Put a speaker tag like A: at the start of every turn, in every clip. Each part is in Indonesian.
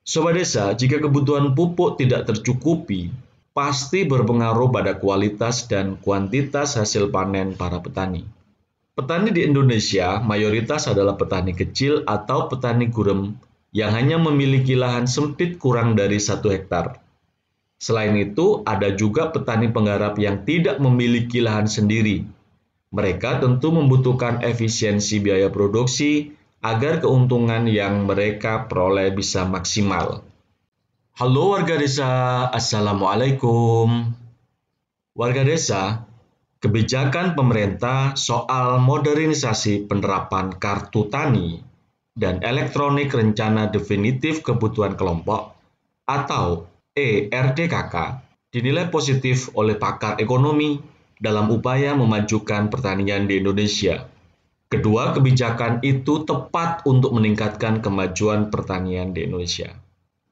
A: Sobat Desa, jika kebutuhan pupuk tidak tercukupi, pasti berpengaruh pada kualitas dan kuantitas hasil panen para petani. Petani di Indonesia mayoritas adalah petani kecil atau petani gurem yang hanya memiliki lahan sempit kurang dari 1 hektar. Selain itu, ada juga petani penggarap yang tidak memiliki lahan sendiri. Mereka tentu membutuhkan efisiensi biaya produksi agar keuntungan yang mereka peroleh bisa maksimal. Halo warga desa, Assalamualaikum. Warga desa, kebijakan pemerintah soal modernisasi penerapan kartu tani dan elektronik rencana definitif kebutuhan kelompok atau ERDKK dinilai positif oleh pakar ekonomi dalam upaya memajukan pertanian di Indonesia. Kedua kebijakan itu tepat untuk meningkatkan kemajuan pertanian di Indonesia.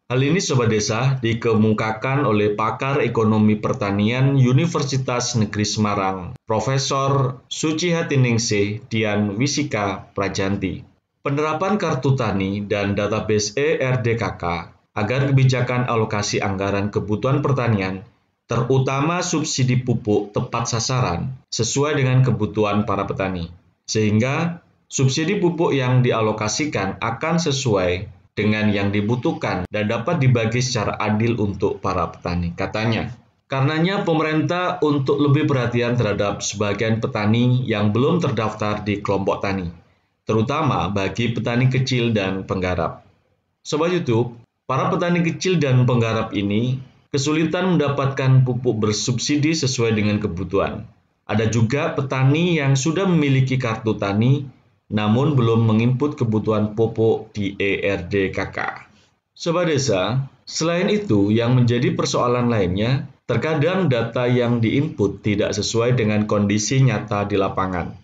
A: Hal ini Sobat Desa dikemukakan oleh pakar ekonomi pertanian Universitas Negeri Semarang, Profesor Sucihartiningsih Dian Wisika Prajanti. Penerapan kartu tani dan database ERDKK agar kebijakan alokasi anggaran kebutuhan pertanian, terutama subsidi pupuk tepat sasaran, sesuai dengan kebutuhan para petani. Sehingga subsidi pupuk yang dialokasikan akan sesuai dengan yang dibutuhkan dan dapat dibagi secara adil untuk para petani, katanya. Karenanya pemerintah untuk lebih perhatian terhadap sebagian petani yang belum terdaftar di kelompok tani, terutama bagi petani kecil dan penggarap. Sobat YouTube, para petani kecil dan penggarap ini kesulitan mendapatkan pupuk bersubsidi sesuai dengan kebutuhan. Ada juga petani yang sudah memiliki kartu tani namun belum menginput kebutuhan pupuk di ERDKK. Sobat Desa, selain itu yang menjadi persoalan lainnya, terkadang data yang diinput tidak sesuai dengan kondisi nyata di lapangan.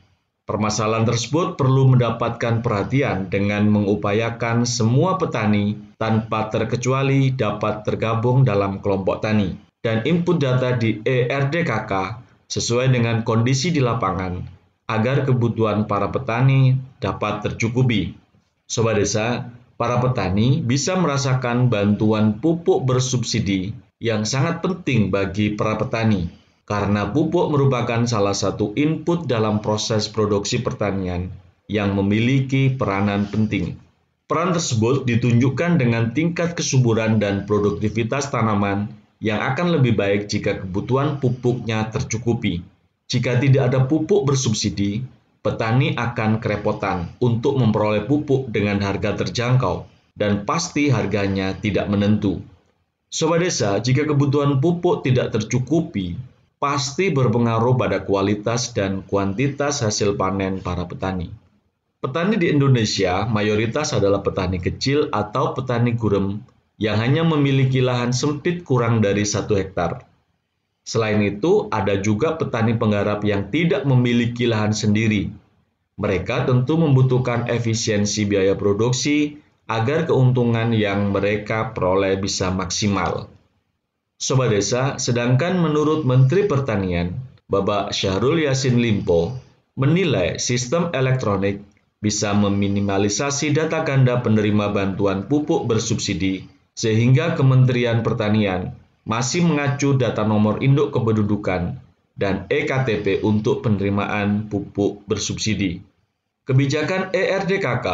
A: Permasalahan tersebut perlu mendapatkan perhatian dengan mengupayakan semua petani tanpa terkecuali dapat tergabung dalam kelompok tani dan input data di ERDKK sesuai dengan kondisi di lapangan agar kebutuhan para petani dapat tercukupi. Sobat Desa, para petani bisa merasakan bantuan pupuk bersubsidi yang sangat penting bagi para petani. Karena pupuk merupakan salah satu input dalam proses produksi pertanian yang memiliki peranan penting. Peran tersebut ditunjukkan dengan tingkat kesuburan dan produktivitas tanaman yang akan lebih baik jika kebutuhan pupuknya tercukupi. Jika tidak ada pupuk bersubsidi, petani akan kerepotan untuk memperoleh pupuk dengan harga terjangkau dan pasti harganya tidak menentu. Sobat Desa, jika kebutuhan pupuk tidak tercukupi, pasti berpengaruh pada kualitas dan kuantitas hasil panen para petani. Petani di Indonesia mayoritas adalah petani kecil atau petani gurem yang hanya memiliki lahan sempit kurang dari 1 hektar. Selain itu, ada juga petani penggarap yang tidak memiliki lahan sendiri. Mereka tentu membutuhkan efisiensi biaya produksi agar keuntungan yang mereka peroleh bisa maksimal. Sobat Desa, sedangkan menurut Menteri Pertanian, Bapak Syahrul Yassin Limpo, menilai sistem elektronik bisa meminimalisasi data ganda penerima bantuan pupuk bersubsidi, sehingga Kementerian Pertanian masih mengacu data nomor induk kependudukan dan EKTP untuk penerimaan pupuk bersubsidi. Kebijakan ERDKK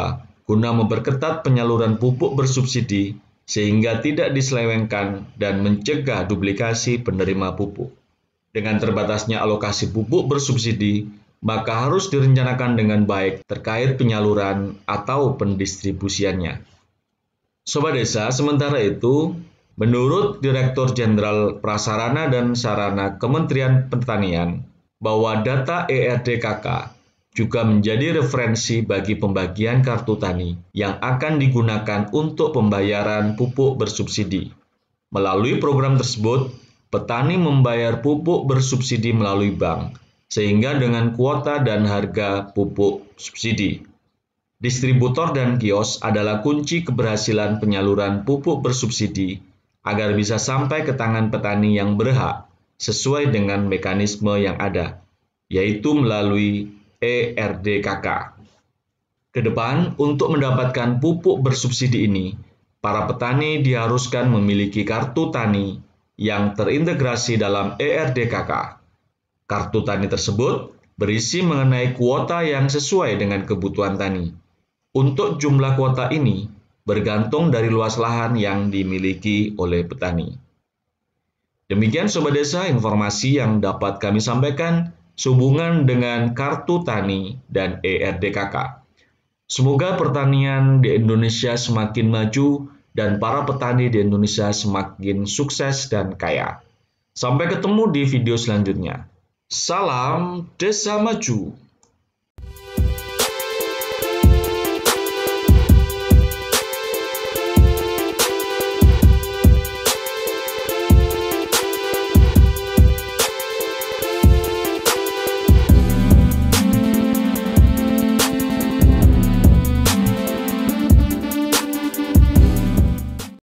A: guna memperketat penyaluran pupuk bersubsidi sehingga tidak diselewengkan dan mencegah duplikasi penerima pupuk. Dengan terbatasnya alokasi pupuk bersubsidi, maka harus direncanakan dengan baik terkait penyaluran atau pendistribusiannya. Sobat Desa, sementara itu, menurut Direktur Jenderal Prasarana dan Sarana Kementerian Pertanian, bahwa data ERDKK juga menjadi referensi bagi pembagian kartu tani yang akan digunakan untuk pembayaran pupuk bersubsidi. Melalui program tersebut, petani membayar pupuk bersubsidi melalui bank, sehingga dengan kuota dan harga pupuk subsidi. Distributor dan kios adalah kunci keberhasilan penyaluran pupuk bersubsidi agar bisa sampai ke tangan petani yang berhak sesuai dengan mekanisme yang ada, yaitu melalui ERDKK. Kedepan, untuk mendapatkan pupuk bersubsidi ini, para petani diharuskan memiliki kartu tani yang terintegrasi dalam ERDKK. Kartu tani tersebut berisi mengenai kuota yang sesuai dengan kebutuhan tani. Untuk jumlah kuota ini bergantung dari luas lahan yang dimiliki oleh petani. Demikian Sobat Desa informasi yang dapat kami sampaikan sehubungan dengan kartu tani dan ERDKK. Semoga pertanian di Indonesia semakin maju dan para petani di Indonesia semakin sukses dan kaya. Sampai ketemu di video selanjutnya. Salam Desa Maju.